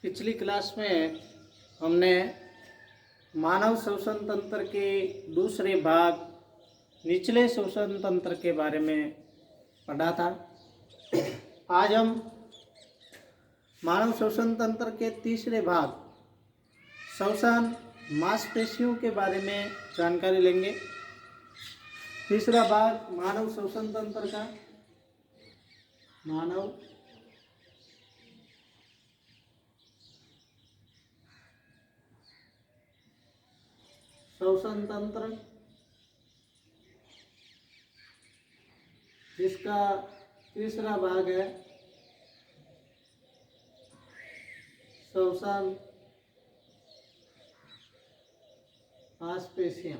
पिछली क्लास में हमने मानव श्वसन तंत्र के दूसरे भाग निचले श्वसन तंत्र के बारे में पढ़ा था। आज हम मानव श्वसन तंत्र के तीसरे भाग श्वसन मांसपेशियों के बारे में जानकारी लेंगे। तीसरा भाग मानव श्वसन तंत्र का मानव श्वसन तंत्र, जिसका तीसरा भाग है श्वसन मांसपेशियां।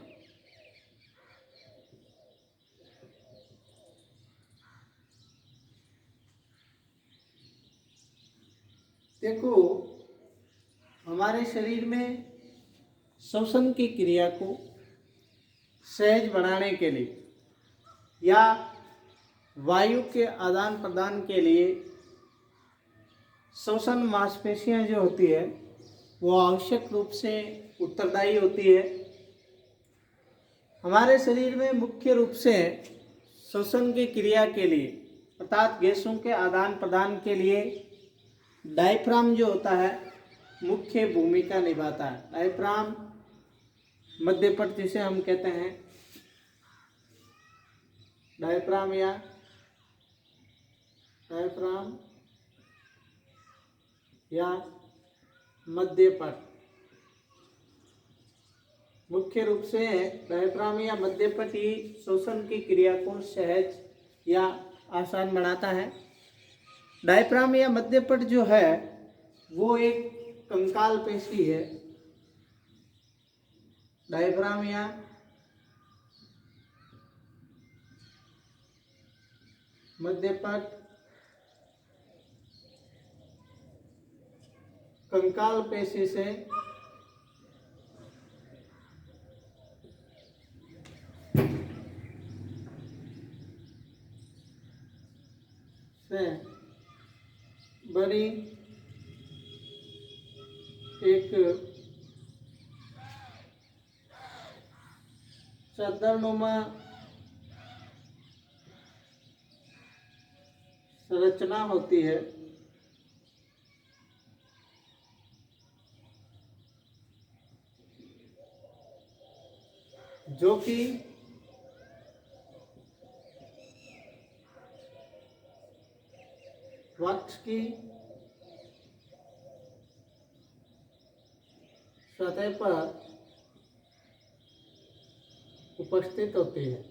देखो, हमारे शरीर में श्वसन की क्रिया को सहज बनाने के लिए या वायु के आदान प्रदान के लिए श्वसन मांसपेशियां जो होती है वो आवश्यक रूप से उत्तरदायी होती है। हमारे शरीर में मुख्य रूप से श्वसन की क्रिया के लिए अर्थात गैसों के आदान प्रदान के लिए डायफ्राम जो होता है मुख्य भूमिका निभाता है। डायफ्राम मध्यपट जिसे हम कहते हैं, डायफ्राम या मध्यपट, मुख्य रूप से डायफ्राम या मध्यपट ही श्वसन की क्रिया को सहज या आसान बनाता है। डायफ्राम या मध्यपट जो है वो एक कंकाल पेशी है। डायफ्राम या मध्यपट कंकाल पेशी से बड़ी एक चादरनुमा संरचना होती है, जो कि वक्ष की सतह पर उपस्थित होती है।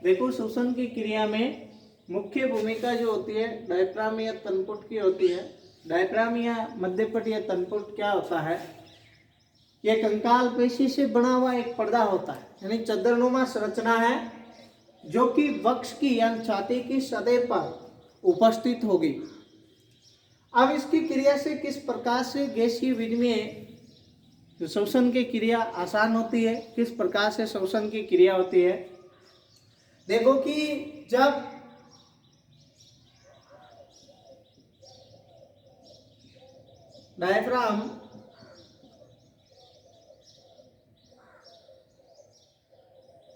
देखो, श्वसन की क्रिया में मुख्य भूमिका जो होती है डायफ्राम या तनपुट की होती है। डायफ्राम या मध्यपट या तनपुट क्या होता है? यह कंकाल पेशी से बना हुआ एक पर्दा होता है, यानी चादरनुमा संरचना है जो कि वक्ष की यानी छाती की सतह पर उपस्थित होगी। अब इसकी क्रिया से किस प्रकार से गैसीय विनिमय जो श्वसन की क्रिया आसान होती है, किस प्रकार से श्वसन की क्रिया होती है। देखो कि जब डायफ्राम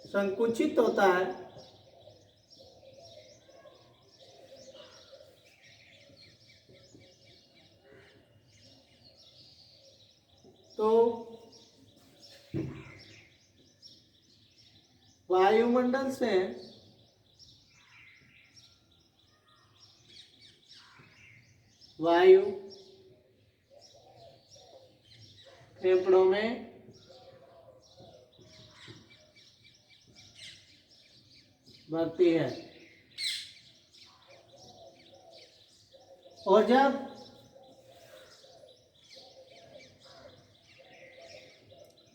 संकुचित होता है तो वायुमंडल से वायु फेफड़ों में भरती है और जब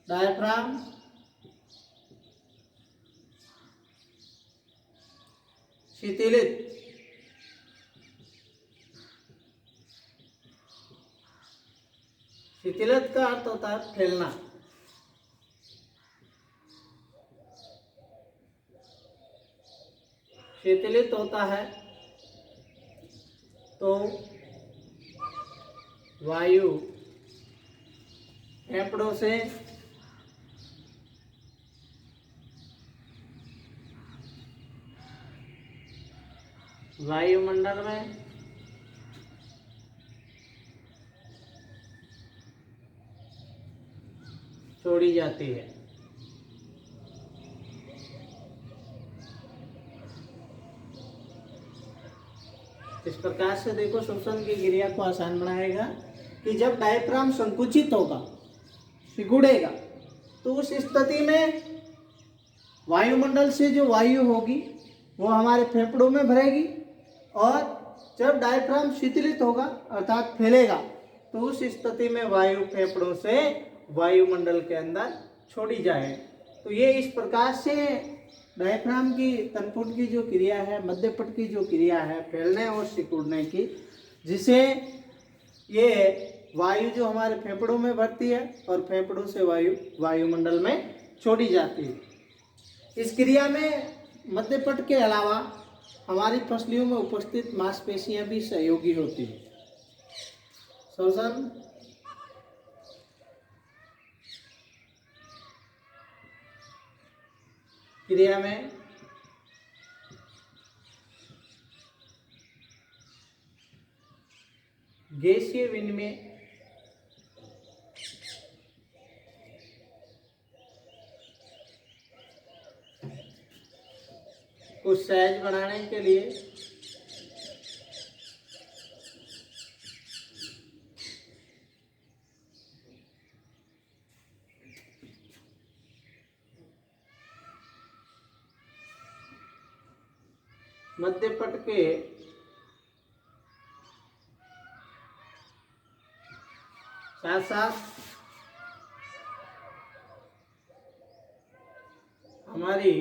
डायफ्राम शिथिलित शिथिलत का अर्थ होता है फैलना। शिथिलित होता है तो वायु फेफड़ों से वायुमंडल में छोड़ी जाती है। इस प्रकार से देखो श्वसन की क्रिया को आसान बनाएगा कि जब डायफ्राम संकुचित होगा, सिकुड़ेगा, तो उस स्थिति में वायुमंडल से जो वायु होगी वो हमारे फेफड़ों में भरेगी, और जब डायफ्राम शिथिलित होगा अर्थात फैलेगा, तो उस स्थिति में वायु फेफड़ों से वायुमंडल के अंदर छोड़ी जाए। तो ये इस प्रकार से डायफ्राम की तनपुट की जो क्रिया है, मध्यपट की जो क्रिया है फैलने और सिकुड़ने की, जिसे ये वायु जो हमारे फेफड़ों में भरती है और फेफड़ों से वायु वायुमंडल में छोड़ी जाती है। इस क्रिया में मध्यपट के अलावा हमारी पसलियों में उपस्थित मांसपेशियां भी सहयोगी होती है। श्वसन क्रिया में गैसीय विनिमय को सहज बनाने के लिए मध्यपट के साथ साथ हमारी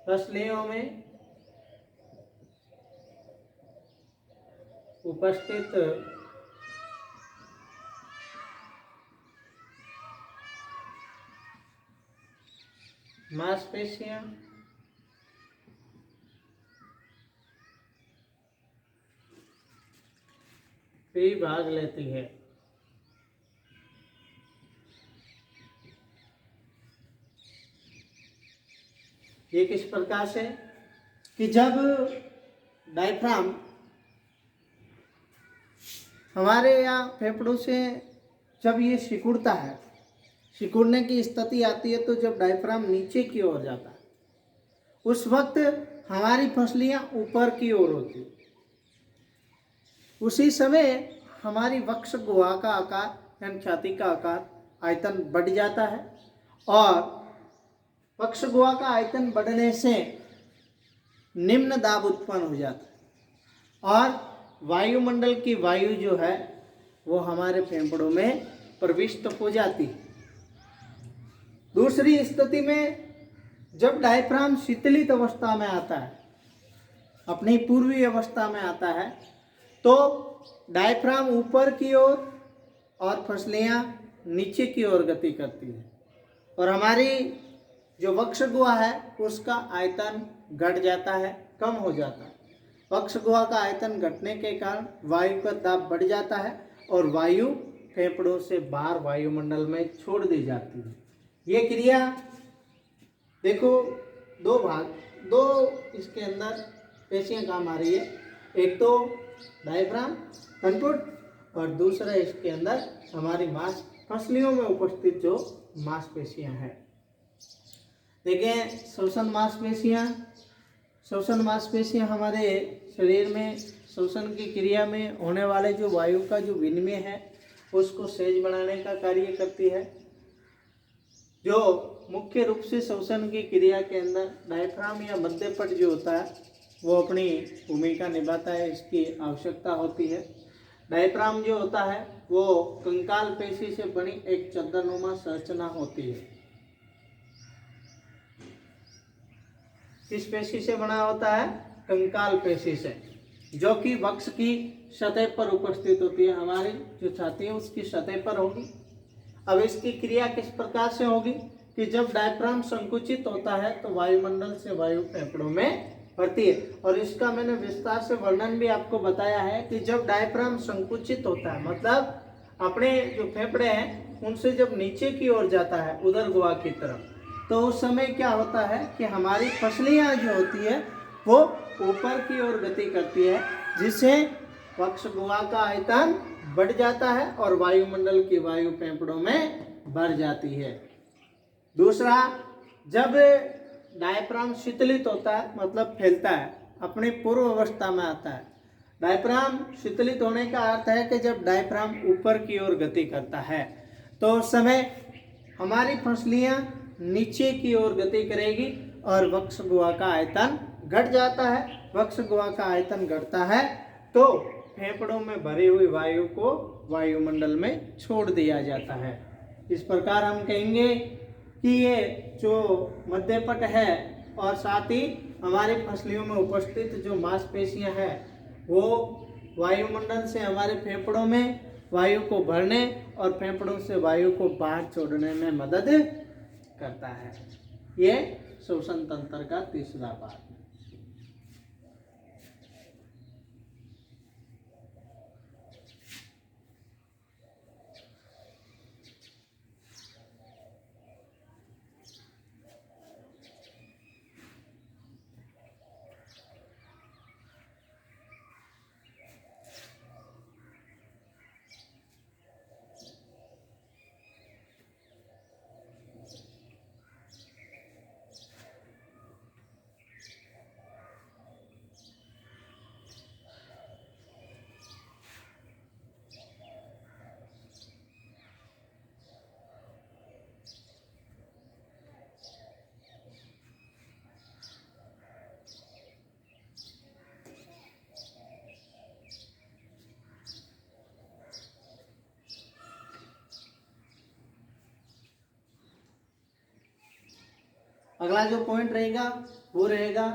पसलियों में उपस्थित मांसपेशियां भी भाग लेती है। ये किस प्रकार से कि जब डायफ्राम हमारे यहाँ फेफड़ों से जब ये सिकुड़ता है, सिकुड़ने की स्थिति आती है, तो जब डायफ्राम नीचे की ओर जाता है उस वक्त हमारी पसलियां ऊपर की ओर होती है। उसी समय हमारी वक्ष गुहा का आकार यानी छाती का आकार आयतन बढ़ जाता है, और वक्ष गुहा का आयतन बढ़ने से निम्न दाब उत्पन्न हो जाता है और वायुमंडल की वायु जो है वो हमारे फेफड़ों में प्रविष्ट हो जाती है। दूसरी स्थिति में जब डायफ्राम शिथिलित अवस्था में आता है, अपनी पूर्वी अवस्था में आता है, तो डायफ्राम ऊपर की ओर और फसलियां नीचे की ओर गति करती है, और हमारी जो वक्ष गुहा है उसका आयतन घट जाता है, कम हो जाता है। वक्ष गुहा का आयतन घटने के कारण वायु का दाब बढ़ जाता है और वायु फेफड़ों से बाहर वायुमंडल में छोड़ दी जाती है। ये क्रिया देखो दो इसके अंदर पेशियां काम आ रही है, एक तो डायफ्राम तनपुट और दूसरा इसके अंदर हमारी मांस पसलियों में उपस्थित जो मांसपेशियां हैं। देखें श्वसन मांसपेशियां हमारे शरीर में श्वसन की क्रिया में होने वाले जो वायु का जो विनिमय है उसको सहज बनाने का कार्य करती है। जो मुख्य रूप से श्वसन की क्रिया के अंदर डायफ्राम या मध्यपट जो होता है वो अपनी भूमिका निभाता है, इसकी आवश्यकता होती है। डायफ्राम जो होता है वो कंकाल पेशी से बनी एक चद्दरनुमा संरचना होती है। किस पेशी से बना होता है? कंकाल पेशी से, जो कि वक्ष की सतह पर उपस्थित होती है। हमारी जो छाती है उसकी सतह पर होगी। अब इसकी क्रिया किस प्रकार से होगी कि जब डायफ्राम संकुचित होता है तो वायुमंडल से वायु फेफड़ों में भरती है। और इसका मैंने विस्तार से वर्णन भी आपको बताया है कि जब डायफ्राम संकुचित होता है, मतलब अपने जो फेफड़े हैं उनसे जब नीचे की ओर जाता है उदर गुहा की तरफ, तो उस समय क्या होता है कि हमारी पसलियां जो होती है वो ऊपर की ओर गति करती है, जिससे वक्ष गुहा का आयतन बढ़ जाता है और वायुमंडल की वायु फेफड़ों में भर जाती है। दूसरा, जब डायफ्राम शीतलित होता है, मतलब फैलता है, अपनी पूर्व अवस्था में आता है। डायफ्राम शीतलित होने का अर्थ है कि जब डायफ्राम ऊपर की ओर गति करता है तो उस समय हमारी फसलियां नीचे की ओर गति करेगी और वक्ष गुहा का आयतन घट जाता है। वक्ष गुहा का आयतन घटता है तो फेफड़ों में भरी हुई वायु को वायुमंडल में छोड़ दिया जाता है। इस प्रकार हम कहेंगे कि ये जो मध्यपट है और साथ ही हमारी फसलियों में उपस्थित जो मांसपेशियां हैं वो वायुमंडल से हमारे फेफड़ों में वायु को भरने और फेफड़ों से वायु को बाहर छोड़ने में मदद करता है। ये श्वसन तंत्र का तीसरा भाग। अगला जो पॉइंट रहेगा वो रहेगा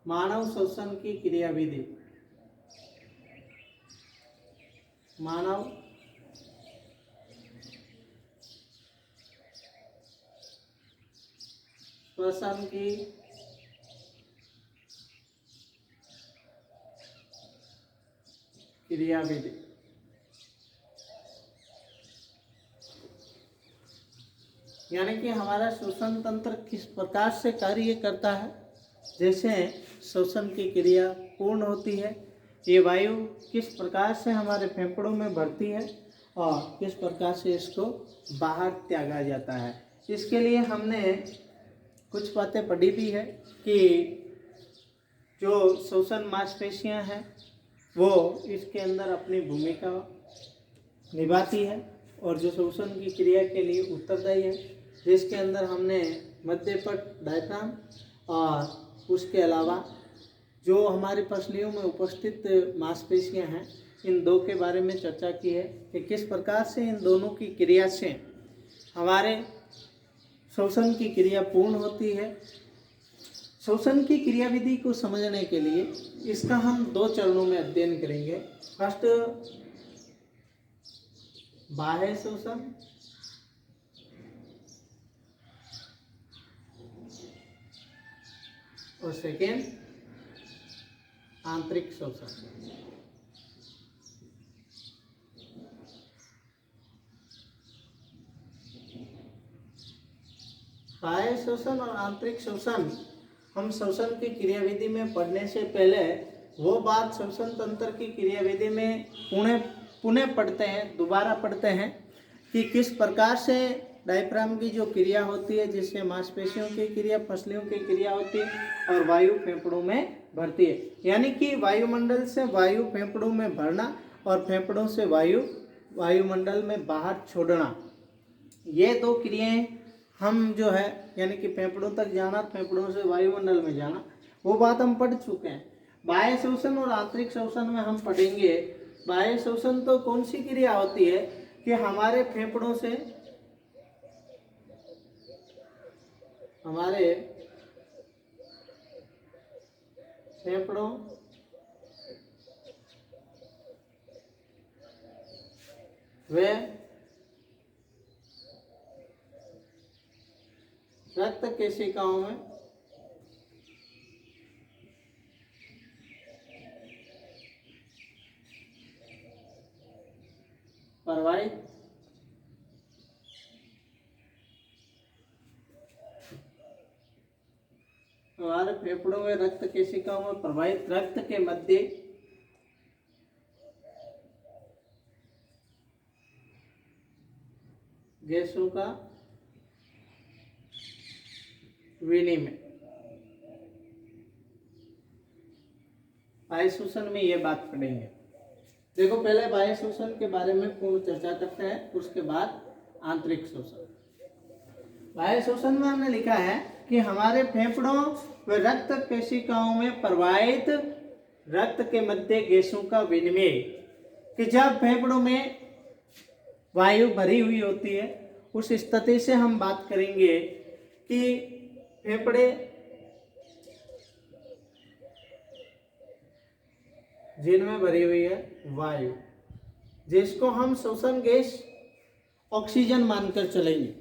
मानव श्वसन की क्रियाविधि। मानव श्वसन की क्रियाविधि। यानी कि हमारा श्वसन तंत्र किस प्रकार से कार्य करता है, जैसे श्वसन की क्रिया पूर्ण होती है, ये वायु किस प्रकार से हमारे फेफड़ों में भरती है और किस प्रकार से इसको बाहर त्यागा जाता है। इसके लिए हमने कुछ बातें पढ़ी भी है कि जो श्वसन मांसपेशियां हैं वो इसके अंदर अपनी भूमिका निभाती है और जो श्वसन की क्रिया के लिए उत्तरदायी है, जिसके अंदर हमने मध्यपट डायफ्राम और उसके अलावा जो हमारी पसलियों में उपस्थित मांसपेशियां हैं इन दो के बारे में चर्चा की है कि किस प्रकार से इन दोनों की क्रिया से हमारे श्वसन की क्रिया पूर्ण होती है। श्वसन की क्रियाविधि को समझने के लिए इसका हम दो चरणों में अध्ययन करेंगे। फर्स्ट बाह्य श्वसन और सेकेंड आंतरिक श्वसन। बाह्य श्वसन और आंतरिक श्वसन हम श्वसन की क्रियाविधि में पढ़ने से पहले वो बात श्वसन तंत्र की क्रियाविधि में पुनः पढ़ते हैं, दोबारा पढ़ते हैं कि किस प्रकार से डायफ्राम की जो क्रिया होती है जिससे मांसपेशियों की क्रिया, फसलियों की क्रिया होती है और वायु फेफड़ों में भरती है। यानी कि वायुमंडल से वायु फेफड़ों में भरना और फेफड़ों से वायु वायुमंडल में बाहर छोड़ना, ये दो क्रियाएं हम जो है यानी कि फेफड़ों तक जाना, फेफड़ों से वायुमंडल में जाना, वो बात हम पढ़ चुके हैं। बाह्य श्वसन और आंतरिक श्वसन में हम पढ़ेंगे। बाह्य श्वसन तो कौन सी क्रिया होती है कि हमारे फेफड़ों से हमारे फेफड़ों व रक्त केशिकाओं में प्रवाहित हमारे फेफड़ों में रक्त केशिकाओं में प्रवाहित रक्त के मध्य गैसों का विनिमय। वायु शोषण में ये बात पढ़ेंगे। देखो, पहले वायु शोषण के बारे में पूर्ण चर्चा करते हैं, उसके बाद आंतरिक शोषण। वायु शोषण में हमने लिखा है कि हमारे फेफड़ों व रक्त केशिकाओं में प्रवाहित रक्त के मध्य गैसों का विनिमय, कि जब फेफड़ों में वायु भरी हुई होती है, उस स्थिति से हम बात करेंगे कि फेफड़े जिनमें भरी हुई है वायु, जिसको हम शोषण गैस ऑक्सीजन मानकर चलेंगे।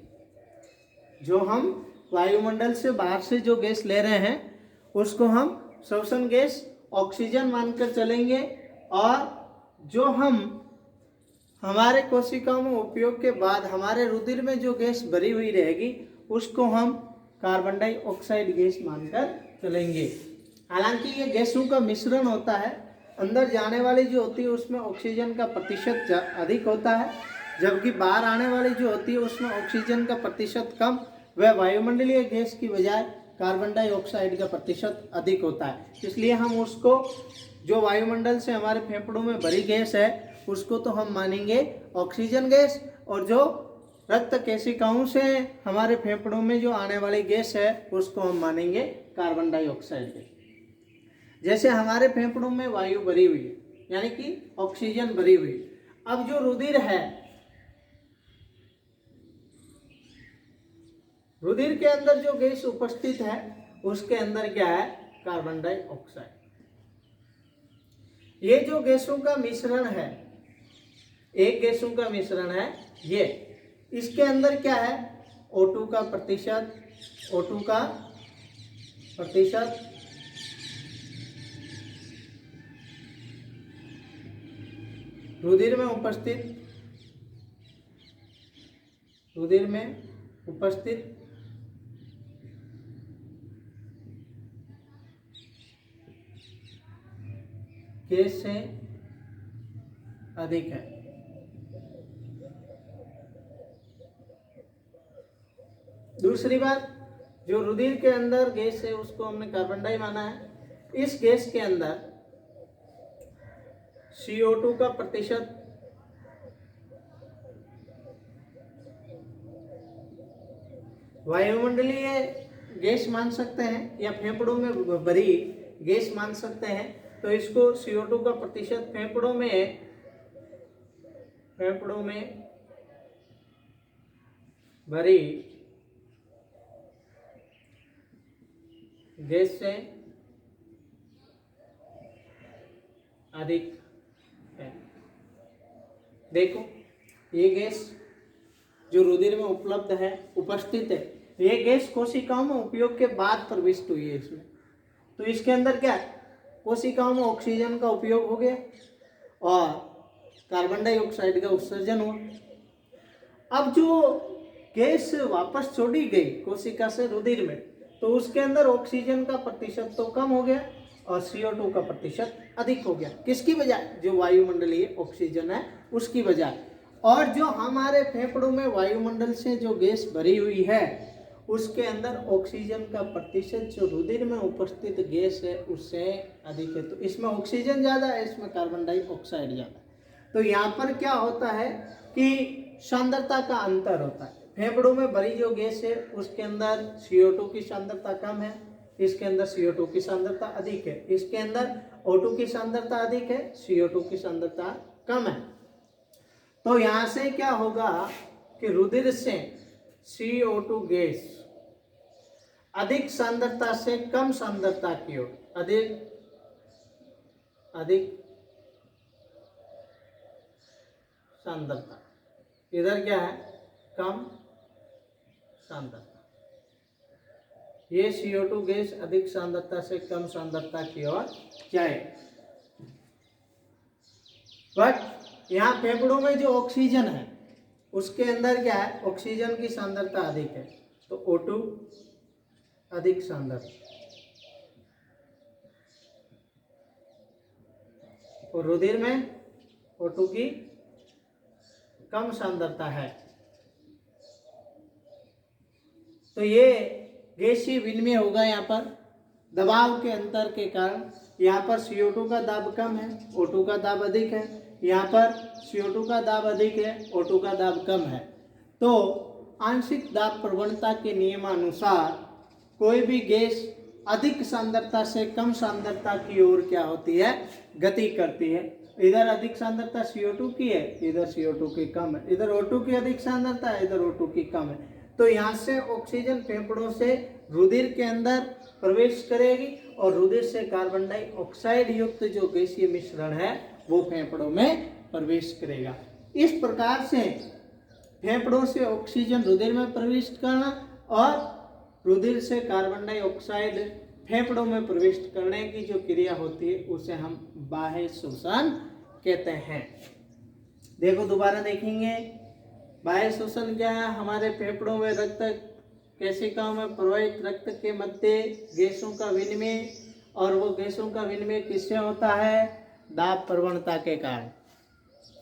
जो हम वायुमंडल से बाहर से जो गैस ले रहे हैं उसको हम शोषण गैस ऑक्सीजन मानकर चलेंगे, और जो हम हमारे कोशिकाओं में उपयोग के बाद हमारे रुधिर में जो गैस भरी हुई रहेगी उसको हम कार्बन डाइऑक्साइड गैस मानकर चलेंगे। हालांकि ये गैसों का मिश्रण होता है, अंदर जाने वाली जो होती है उसमें ऑक्सीजन का प्रतिशत अधिक होता है, जबकि बाहर आने वाली जो होती है उसमें ऑक्सीजन का प्रतिशत कम व वायुमंडलीय गैस की बजाय कार्बन डाइऑक्साइड का प्रतिशत अधिक होता है। इसलिए हम उसको, जो वायुमंडल से हमारे फेफड़ों में भरी गैस है, उसको तो हम मानेंगे ऑक्सीजन गैस, और जो रक्त केशिकाओं से हमारे फेफड़ों में जो आने वाली गैस है उसको हम मानेंगे कार्बन डाइऑक्साइड गैस। जैसे हमारे फेफड़ों में वायु भरी हुई है, यानी कि ऑक्सीजन भरी हुई, अब जो रुधिर है, रुधिर के अंदर जो गैस उपस्थित है उसके अंदर क्या है, कार्बन डाइऑक्साइड। ये जो गैसों का मिश्रण है, एक गैसों का मिश्रण है ये, इसके अंदर क्या है, O2 का प्रतिशत, O2 का प्रतिशत, रुधिर में उपस्थित गैस से अधिक है। दूसरी बात, जो रुधिर के अंदर गैस है उसको हमने कार्बन डाई माना है। इस गैस के अंदर CO2 का प्रतिशत वायुमंडलीय गैस मान सकते हैं या फेफड़ों में भरी गैस मान सकते हैं, तो इसको CO2 का प्रतिशत फेफड़ों में भरी गैस से अधिक है। देखो, ये गैस जो रुधिर में उपलब्ध है, उपस्थित है, ये गैस कोशिकाओं में उपयोग के बाद प्रविष्ट हुई है इसमें, तो इसके अंदर क्या है, कोशिकाओं में ऑक्सीजन का उपयोग हो गया और कार्बन डाइऑक्साइड का उत्सर्जन हुआ। अब जो गैस वापस छोड़ी गई कोशिका से रुधिर में, तो उसके अंदर ऑक्सीजन का प्रतिशत तो कम हो गया और CO2 का प्रतिशत अधिक हो गया। किसकी बजाय, जो वायुमंडलीय ऑक्सीजन है उसकी बजाय। और जो हमारे फेफड़ों में वायुमंडल से जो गैस भरी हुई है उसके अंदर ऑक्सीजन का प्रतिशत जो रुधिर में उपस्थित गैस है उससे अधिक है। तो इसमें ऑक्सीजन ज़्यादा है, इसमें कार्बन डाइऑक्साइड ज़्यादा है। तो यहाँ पर क्या होता है कि सांद्रता का अंतर होता है। फेफड़ों में भरी जो गैस है उसके अंदर CO2 की सांद्रता कम है, इसके अंदर CO2 की सांद्रता अधिक है। इसके अंदर O2 की सांद्रता अधिक है, CO2 की सांद्रता कम है। तो यहाँ से क्या होगा कि रुधिर से CO2 गैस अधिक सांद्रता से कम सांद्रता की ओर, अधिक सांद्रता, इधर क्या है, कम सांद्रता। ये CO2 गैस अधिक सांद्रता से कम सांद्रता की ओर जाए। बट यहाँ फेफड़ों में जो ऑक्सीजन है उसके अंदर क्या है, ऑक्सीजन की सांद्रता अधिक है, तो O2 अधिक सांद्र, और रुधिर में O2 की कम सांद्रता है। तो ये गैसीय विनिमय होगा यहाँ पर दबाव के अंतर के कारण। यहाँ पर CO2 का दाब कम है, O2 का दाब अधिक है, यहाँ पर CO2 का दाब अधिक है, O2 का दाब कम है। तो आंशिक दाब प्रवणता के नियमानुसार कोई भी गैस अधिक सांद्रता से कम सांद्रता की ओर क्या होती है, गति करती है। इधर अधिक सांद्रता CO2 की है, इधर CO2 की कम है, इधर O2 की अधिक सांद्रता है, इधर O2 की कम है। तो यहाँ से ऑक्सीजन फेफड़ों से रुधिर के अंदर प्रवेश करेगी और रुधिर से कार्बन डाइऑक्साइड युक्त जो गैसीय मिश्रण है वो फेफड़ों में प्रवेश करेगा। इस प्रकार से फेफड़ों से ऑक्सीजन रुधिर में प्रवेश करना और रुधिर से कार्बन डाइऑक्साइड फेफड़ों में प्रवेश करने की जो क्रिया होती है उसे हम बाह्य शोषण कहते हैं। देखो दोबारा देखेंगे, बाह्य शोषण क्या है, हमारे फेफड़ों में रक्त केशिकाओं में प्रवाहित रक्त के मध्य गैसों का विनिमय, और वो गैसों का विनिमय किससे होता है, दाब प्रवणता के कारण।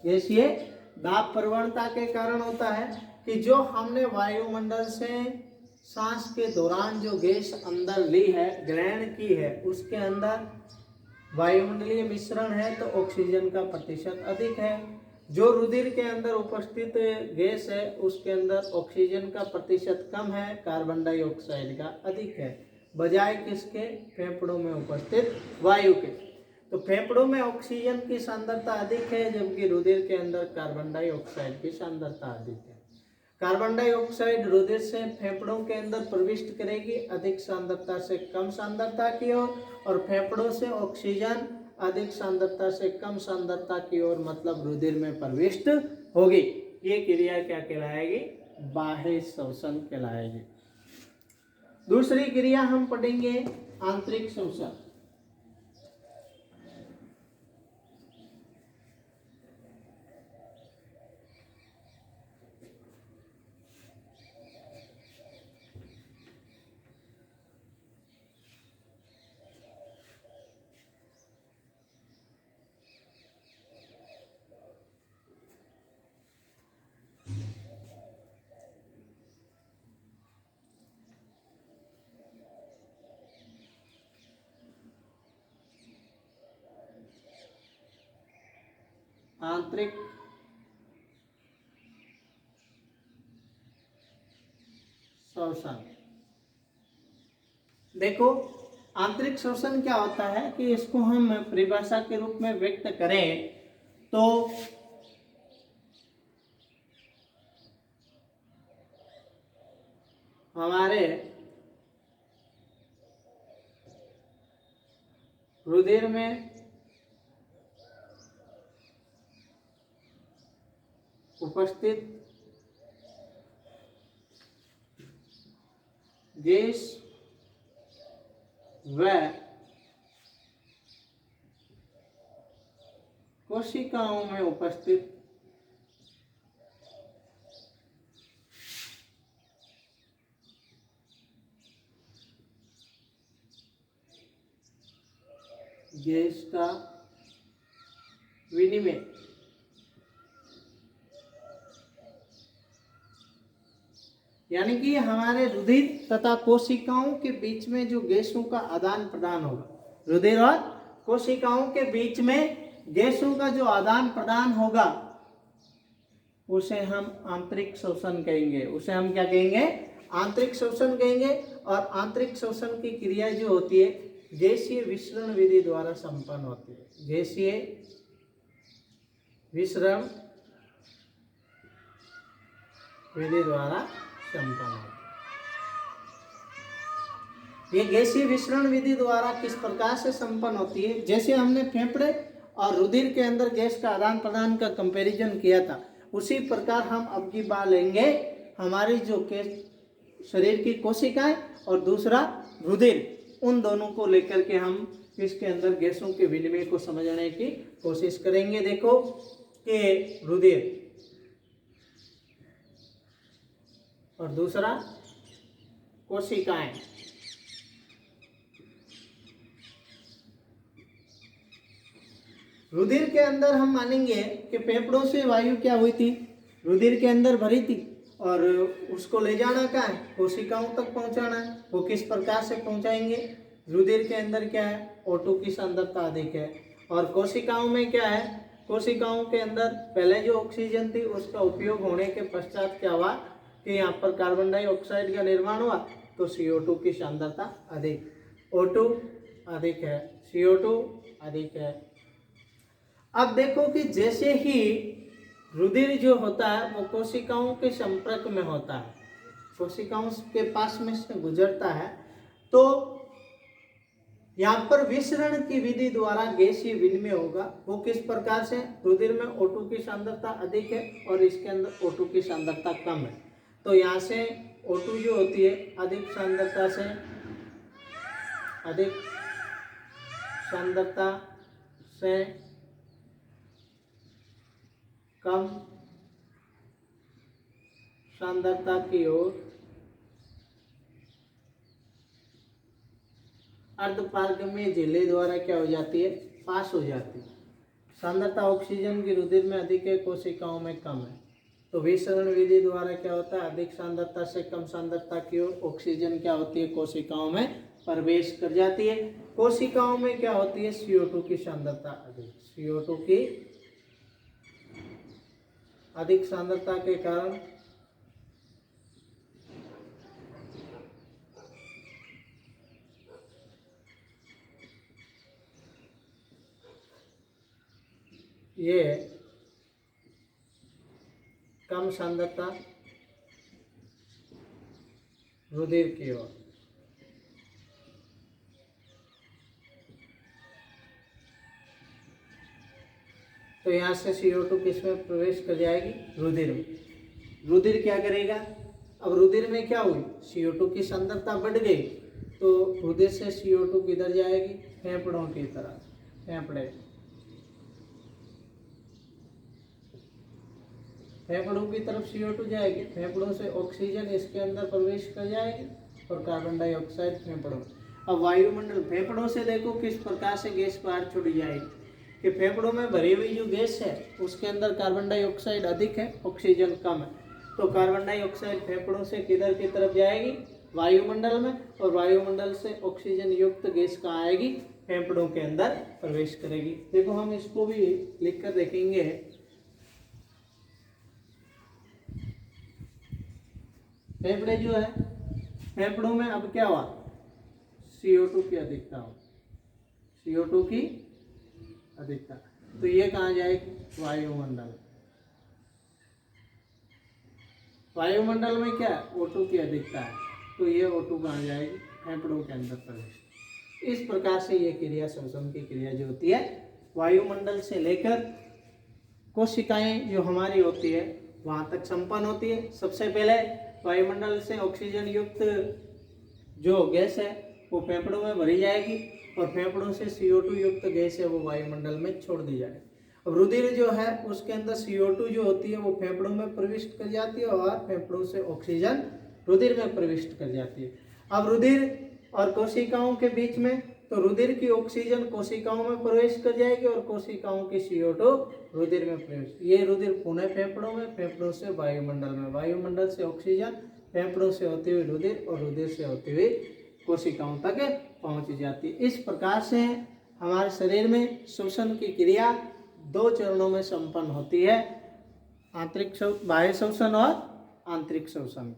गैसीय दाब प्रवणता के कारण होता है कि जो हमने वायुमंडल से सांस के दौरान जो गैस अंदर ली है, ग्रहण की है, उसके अंदर वायुमंडलीय मिश्रण है तो ऑक्सीजन का प्रतिशत अधिक है। जो रुधिर के अंदर उपस्थित गैस है उसके अंदर ऑक्सीजन का प्रतिशत कम है, कार्बन डाइऑक्साइड का अधिक है, बजाय किसके, फेफड़ों में उपस्थित वायु के। तो फेफड़ों में ऑक्सीजन की सांद्रता अधिक है जबकि रुधिर के अंदर कार्बन डाइऑक्साइड की सांद्रता अधिक है। कार्बन डाइऑक्साइड रुधिर से फेफड़ों के अंदर प्रविष्ट करेगी अधिक सांद्रता से कम सांद्रता की ओर, और फेफड़ों से ऑक्सीजन अधिक सांद्रता से कम सांद्रता की ओर, मतलब रुधिर में प्रविष्ट होगी। ये क्रिया क्या कहलाएगी, बाह्य शोषण कहलाएगी। दूसरी क्रिया हम पढ़ेंगे आंतरिक शोषण। आंतरिक शोषण। देखो आंतरिक शोषण क्या होता है कि इसको हम परिभाषा के रूप में व्यक्त करें तो हमारे रुधिर में उपस्थित गैस व कोशिकाओं में उपस्थित गैस का विनिमय यानी कि हमारे रुधिर तथा कोशिकाओं के बीच में जो गैसों का आदान प्रदान होगा, रुधिर और कोशिकाओं के बीच में गैसों का जो आदान प्रदान होगा उसे हम आंतरिक शोषण कहेंगे। उसे हम क्या कहेंगे, आंतरिक शोषण कहेंगे। और आंतरिक शोषण की क्रिया जो होती है गैसीय विसरण विधि द्वारा संपन्न होती है। गैसीय विसरण विधि द्वारा संपन्न होती है। ये गैसीय विसरण विधि द्वारा किस प्रकार से संपन्न होती है, जैसे हमने फेफड़े और रुधिर के अंदर गैस का आदान प्रदान का कंपैरिजन किया था, उसी प्रकार हम अब की बार लेंगे हमारी जो शरीर की कोशिकाएं और दूसरा रुधिर, उन दोनों को लेकर के हम इसके अंदर गैसों के विनिमय को समझने की कोशिश करेंगे। देखो कि रुधिर और दूसरा कोशिकाएं। रुधिर के अंदर हम मानेंगे कि फेफड़ों से वायु क्या हुई थी, रुधिर के अंदर भरी थी और उसको ले जाना कहाँ है, कोशिकाओं तक पहुंचाना है। वो किस प्रकार से पहुंचाएंगे, रुधिर के अंदर क्या है, O2 की सांद्रता अधिक है और कोशिकाओं में क्या है, कोशिकाओं के अंदर पहले जो ऑक्सीजन थी उसका उपयोग होने के पश्चात क्या हुआ कि यहाँ पर कार्बन डाइऑक्साइड का निर्माण हुआ, तो CO2 की सांद्रता अधिक, O2 अधिक है, CO2 अधिक है। अब देखो कि जैसे ही रुधिर जो होता है वो कोशिकाओं के संपर्क में होता है, कोशिकाओं के पास में से गुजरता है, तो यहाँ पर विसरण की विधि द्वारा गैसीय विनिमय होगा। वो किस प्रकार से, रुधिर में O2 की सांद्रता अधिक है और इसके अंदर O2 की सांद्रता कम है, तो यहाँ से O2 जो होती है अधिक सांद्रता से कम सांद्रता की ओर अर्धपारगम्य झिल्ली द्वारा क्या हो जाती है, पास हो जाती है। सांद्रता ऑक्सीजन की रुधिर में अधिक है, कोशिकाओं में कम है, तो विसरण विधि द्वारा क्या होता है, अधिक सांद्रता से कम सांद्रता की ओर ऑक्सीजन क्या होती है, कोशिकाओं में प्रवेश कर जाती है। कोशिकाओं में क्या होती है, CO2 की सांद्रता अधिक, CO2 की अधिक सांद्रता के कारण ये कम सांद्रता रुधिर की ओर, तो यहाँ से CO2 किसमें प्रवेश कर जाएगी, रुधिर में। रुधिर क्या करेगा, अब रुधिर में क्या हुई, CO2 की सांद्रता बढ़ गई, तो रुधिर से CO2 किधर जाएगी, फेफड़ों की तरफ, फेफड़ों की तरफ CO2 जाएगी, फेफड़ों से ऑक्सीजन इसके अंदर प्रवेश कर जाएगी और कार्बन डाइऑक्साइड फेफड़ों। अब वायुमंडल, फेफड़ों से देखो किस प्रकार से गैस बाहर छोड़ी जाएगी कि फेफड़ों में भरी हुई जो गैस है उसके अंदर कार्बन डाइऑक्साइड अधिक है, ऑक्सीजन कम है, तो कार्बन डाइऑक्साइड फेफड़ों से किधर की तरफ जाएगी, वायुमंडल में, और वायुमंडल से ऑक्सीजन युक्त गैस कहाँ आएगी, फेफड़ों के अंदर प्रवेश करेगी। देखो हम इसको भी लिख कर देखेंगे, फेफड़े जो है, फेफड़ों में अब क्या हुआ, CO2 की अधिकता हो, CO2 की अधिकता, तो ये कहाँ जाएगी, वायुमंडल। वायुमंडल में क्या है, O2 की अधिकता है, तो ये O2 कहाँ जाएगी, फेफड़ों के अंदर प्रवेश। इस प्रकार से ये क्रिया, श्वसन की क्रिया जो होती है, वायुमंडल से लेकर कोशिकाएं जो हमारी होती है वहाँ तक संपन्न होती है। सबसे पहले वायुमंडल से ऑक्सीजन युक्त जो गैस है वो फेफड़ों में भरी जाएगी और फेफड़ों से CO2 युक्त गैस है वो वायुमंडल में छोड़ दी जाएगी। अब रुधिर जो है उसके अंदर CO2 जो होती है वो फेफड़ों में प्रविष्ट कर जाती है और फेफड़ों से ऑक्सीजन रुधिर में प्रविष्ट कर जाती है। अब रुधिर और कोशिकाओं के बीच में, तो रुधिर की ऑक्सीजन कोशिकाओं में प्रवेश कर जाएगी और कोशिकाओं की CO2 रुधिर में प्रवेश। ये रुधिर पुनः फेफड़ों में, फेफड़ों से वायुमंडल में, वायुमंडल से ऑक्सीजन, फेफड़ों से होती हुई रुधिर और रुधिर से होती हुई कोशिकाओं तक पहुंच जाती है। इस प्रकार से हमारे शरीर में श्वसन की क्रिया 2 चरणों में संपन्न होती है, बाह्य श्वसन और आंतरिक श्वसन।